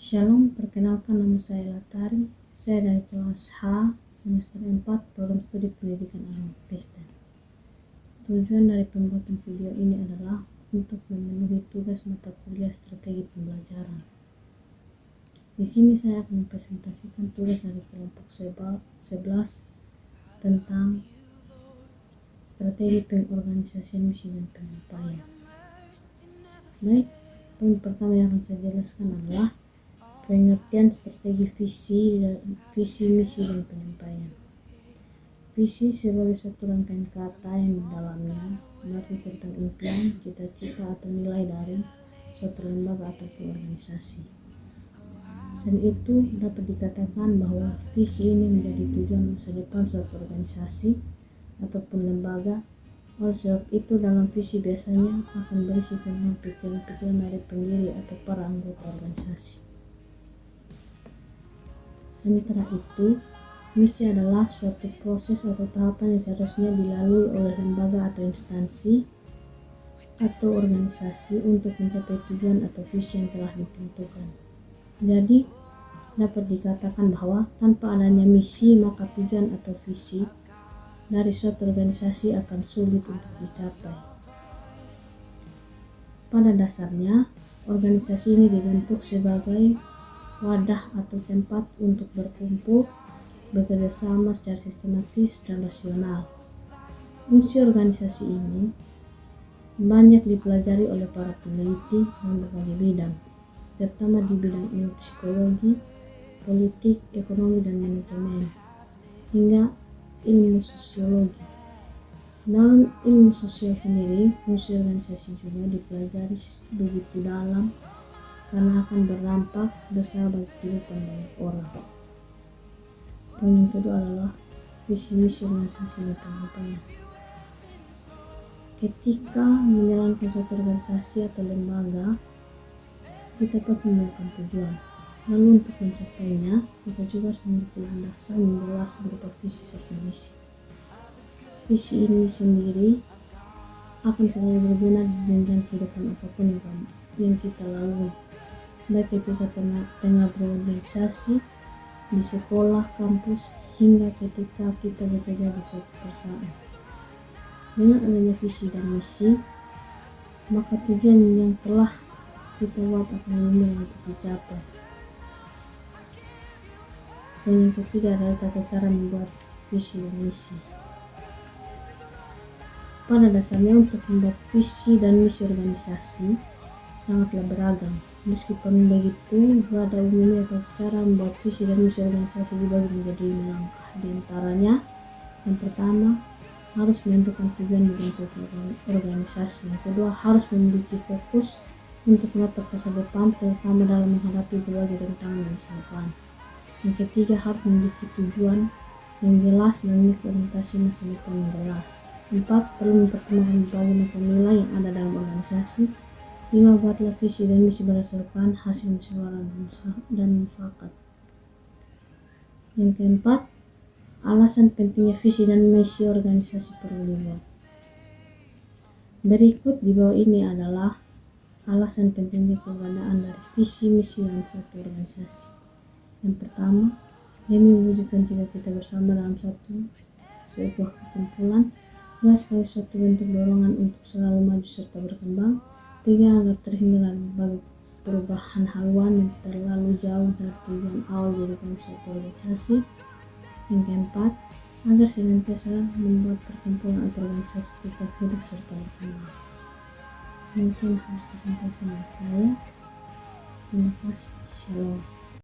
Shalom, perkenalkan nama saya Latari. Saya dari kelas H, semester 4, program studi pendidikan agama Kristen. Tujuan dari pembuatan video ini adalah untuk memenuhi tugas mata kuliah strategi pembelajaran. Di sini saya akan mempresentasikan tugas dari kelompok 11 tentang strategi pengorganisasian misi dan penyampaian. Baik, poin pertama yang akan saya jelaskan adalah pengertian strategi visi, misi, dan penyampaian. Visi sebagai suatu rangkaian kata yang di dalamnya mengerti tentang impian, cita-cita, atau nilai dari suatu lembaga ataupun organisasi. Selain itu, dapat dikatakan bahwa visi ini menjadi tujuan masa depan suatu organisasi ataupun lembaga. Oleh sebab itu, dalam visi biasanya akan berisi tentang pikiran-pikiran dari pendiri atau para anggota organisasi. Sementara itu, misi adalah suatu proses atau tahapan yang seharusnya dilalui oleh lembaga atau instansi atau organisasi untuk mencapai tujuan atau visi yang telah ditentukan. Jadi, dapat dikatakan bahwa tanpa adanya misi, maka tujuan atau visi dari suatu organisasi akan sulit untuk dicapai. Pada dasarnya, organisasi ini dibentuk sebagai wadah atau tempat untuk berkumpul, bekerja sama secara sistematis dan rasional. Fungsi organisasi ini banyak dipelajari oleh para peneliti dalam berbagai bidang, terutama di bidang ilmu psikologi, politik, ekonomi, dan manajemen, hingga ilmu sosiologi. Dalam ilmu sosial sendiri, fungsi organisasi juga dipelajari begitu dalam karena akan berdampak besar bagi kehidupan banyak orang. Poin yang kedua adalah visi misi organisasi dan penyampaian. Ketika menjalankan suatu organisasi atau lembaga, kita pasti memiliki tujuan. Lalu untuk mencapainya, kita juga harus memiliki landasan yang jelas berupa visi serta misi. Visi ini sendiri akan selalu berguna di jenjang kehidupan apapun yang kita lalui, baik ketika tengah berorganisasi, di sekolah, kampus, hingga ketika kita bekerja di suatu perusahaan. Dengan adanya visi dan misi, maka tujuan yang telah kita buat akan lebih mudah untuk dicapai. Poin yang ketiga adalah tata cara membuat visi dan misi. Pada dasarnya, untuk membuat visi dan misi organisasi sangatlah beragam. Meskipun begitu, pada umumnya tata cara membuat visi dan misi organisasi dibagi menjadi 5 langkah. Di antaranya, yang pertama, harus menentukan tujuan dibentuk organisasi. Yang kedua, harus memiliki fokus untuk menatap masa depan, terutama dalam menghadapi berbagai tantangan masa depan. Yang ketiga, harus memiliki tujuan yang jelas dan memiliki orientasi masa depan yang jelas. 4, perlu mempertimbangkan berbagai macam nilai yang ada dalam organisasi. 5, buatlah visi dan misi berdasarkan hasil musyawarah dan mufakat. Yang keempat, alasan pentingnya visi dan misi organisasi perlu dibuat. Berikut di bawah ini adalah alasan pentingnya keberadaan dari visi misi dalam suatu organisasi. Yang pertama, demi mewujudkan cita-cita bersama dalam sebuah perkumpulan. 2, sebagai suatu bentuk dorongan untuk selalu maju serta berkembang. 3, agar terhindar dari berbagai perubahan haluan yang terlalu jauh dari tujuan awal didirikan suatu organisasi. Yang keempat, agar senantiasa membuat perkumpulan atau organisasi tetap hidup serta berkembang. Mungkin hasil presentasi dari saya. Terima kasih. Shalom.